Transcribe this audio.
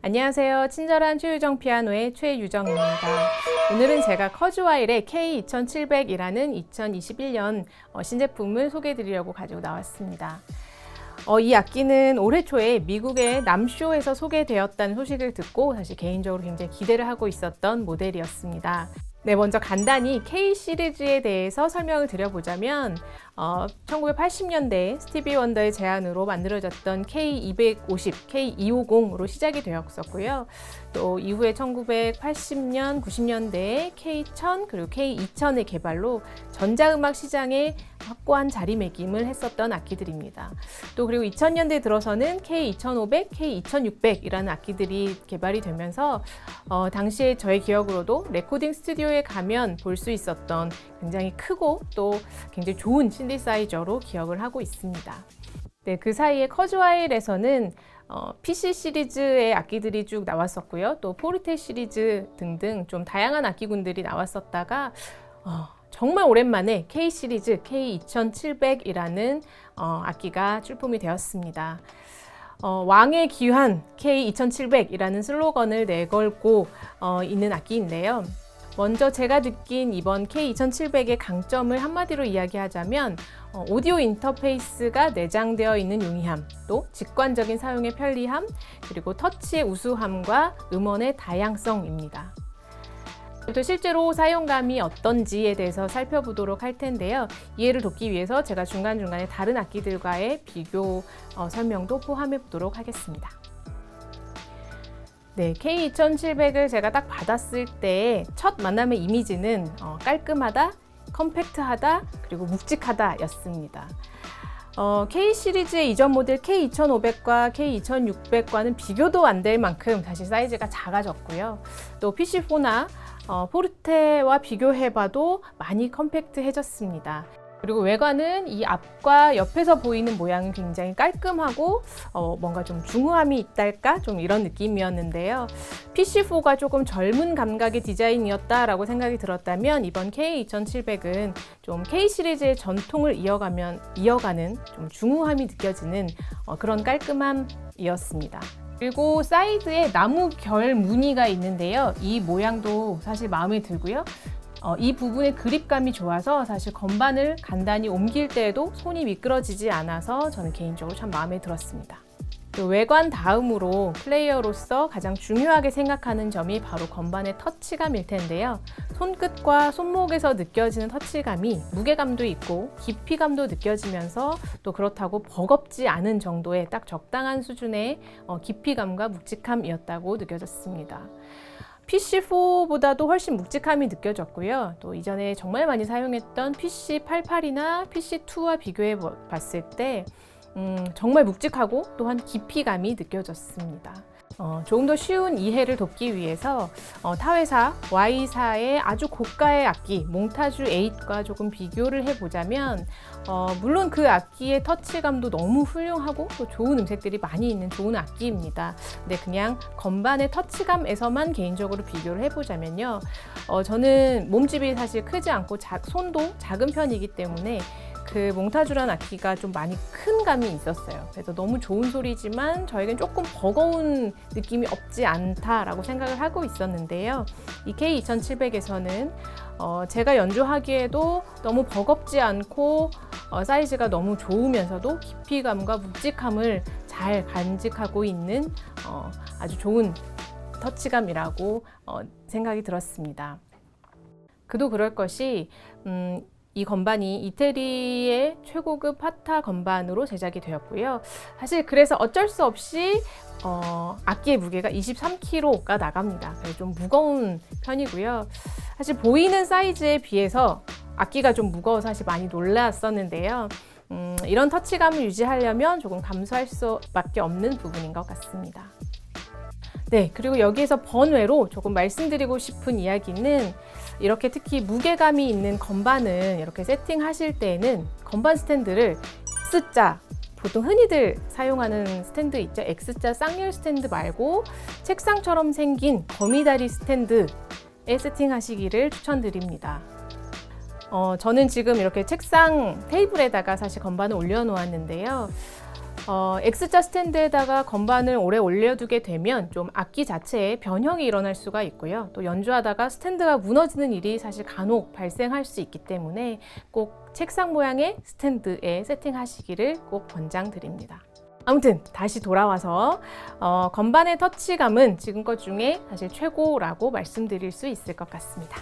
안녕하세요. 친절한 최유정 피아노의 최유정입니다. 오늘은 제가 커즈와일의 K2700이라는 2021년 신제품을 소개해 드리려고 가지고 나왔습니다. 이 악기는 올해 초에 미국의 남쇼에서 소개되었다는 소식을 듣고 사실 개인적으로 굉장히 기대를 하고 있었던 모델이었습니다. 네, 먼저 간단히 K 시리즈에 대해서 설명을 드려보자면 1980년대 스티비 원더의 제안으로 만들어졌던 K250, K250으로 시작이 되었었고요. 또 이후에 1980년, 90년대에 K1000 그리고 K2000의 개발로 전자음악 시장에 확고한 자리매김을 했었던 악기들입니다. 또 그리고 2000년대 들어서는 K2500, K2600이라는 악기들이 개발이 되면서 당시에 저의 기억으로도 레코딩 스튜디오에 가면 볼 수 있었던 굉장히 크고 또 굉장히 좋은 신디사이저로 기억을 하고 있습니다. 네, 그 사이에 커즈와일에서는 PC 시리즈의 악기들이 쭉 나왔었고요. 또 포르테 시리즈 등등 좀 다양한 악기군들이 나왔었다가 정말 오랜만에 K 시리즈 K2700이라는 악기가 출품이 되었습니다. 왕의 귀환 K2700이라는 슬로건을 내걸고 있는 악기인데요. 먼저 제가 느낀 이번 K2700의 강점을 한마디로 이야기하자면 오디오 인터페이스가 내장되어 있는 용이함, 또 직관적인 사용의 편리함, 그리고 터치의 우수함과 음원의 다양성입니다. 또 실제로 사용감이 어떤지에 대해서 살펴보도록 할 텐데요. 이해를 돕기 위해서 제가 중간중간에 다른 악기들과의 비교 설명도 포함해 보도록 하겠습니다. 네, K2700을 제가 딱 받았을 때 첫 만남의 이미지는 깔끔하다, 컴팩트하다, 그리고 묵직하다 였습니다. K 시리즈의 이전 모델 K2500과 K2600과는 비교도 안 될 만큼 사실 사이즈가 작아졌고요. 또 PC4나 포르테와 비교해봐도 많이 컴팩트해졌습니다. 그리고 외관은 이 앞과 옆에서 보이는 모양은 굉장히 깔끔하고 뭔가 좀 중후함이 있달까? 좀 이런 느낌이었는데요. PC4가 조금 젊은 감각의 디자인이었다라고 생각이 들었다면 이번 K2700은 좀 K 시리즈의 전통을 이어가는 좀 중후함이 느껴지는 그런 깔끔함이었습니다. 그리고 사이드에 나무 결 무늬가 있는데요. 이 모양도 사실 마음에 들고요. 이 부분의 그립감이 좋아서 사실 건반을 간단히 옮길 때에도 손이 미끄러지지 않아서 저는 개인적으로 참 마음에 들었습니다. 외관 다음으로 플레이어로서 가장 중요하게 생각하는 점이 바로 건반의 터치감일 텐데요. 손끝과 손목에서 느껴지는 터치감이 무게감도 있고 깊이감도 느껴지면서 또 그렇다고 버겁지 않은 정도의 딱 적당한 수준의 깊이감과 묵직함이었다고 느껴졌습니다. PC4보다도 훨씬 묵직함이 느껴졌고요. 또 이전에 정말 많이 사용했던 PC88이나 PC2와 비교해 봤을 때 정말 묵직하고 또한 깊이감이 느껴졌습니다. 조금 더 쉬운 이해를 돕기 위해서 타회사 Y사의 아주 고가의 악기 몽타주 8과 조금 비교를 해보자면 물론 그 악기의 터치감도 너무 훌륭하고 또 좋은 음색들이 많이 있는 좋은 악기입니다. 근데 그냥 건반의 터치감에서만 개인적으로 비교를 해보자면요. 저는 몸집이 사실 크지 않고 손도 작은 편이기 때문에 그 몽타주라는 악기가 좀 많이 큰 감이 있었어요. 그래서 너무 좋은 소리지만 저에겐 조금 버거운 느낌이 없지 않다라고 생각을 하고 있었는데요. 이 K2700에서는 제가 연주하기에도 너무 버겁지 않고 사이즈가 너무 좋으면서도 깊이감과 묵직함을 잘 간직하고 있는 아주 좋은 터치감이라고 생각이 들었습니다. 그도 그럴 것이 이 건반이 이태리의 최고급 파타 건반으로 제작이 되었고요. 사실 그래서 어쩔 수 없이 악기의 무게가 23kg가 나갑니다. 그래서 좀 무거운 편이고요. 사실 보이는 사이즈에 비해서 악기가 좀 무거워서 사실 많이 놀랐었는데요. 이런 터치감을 유지하려면 조금 감수할 수밖에 없는 부분인 것 같습니다. 네, 그리고 여기에서 번외로 조금 말씀드리고 싶은 이야기는 이렇게 특히 무게감이 있는 건반을 이렇게 세팅하실 때에는 건반 스탠드를 X자, 보통 흔히들 사용하는 스탠드 있죠. X자 쌍열 스탠드 말고 책상처럼 생긴 거미다리 스탠드에 세팅하시기를 추천드립니다. 저는 지금 이렇게 책상 테이블에다가 사실 건반을 올려놓았는데요. X자 스탠드에다가 건반을 오래 올려두게 되면 좀 악기 자체에 변형이 일어날 수가 있고요. 또 연주하다가 스탠드가 무너지는 일이 사실 간혹 발생할 수 있기 때문에 꼭 책상 모양의 스탠드에 세팅하시기를 꼭 권장드립니다. 아무튼 다시 돌아와서 건반의 터치감은 지금껏 중에 사실 최고라고 말씀드릴 수 있을 것 같습니다.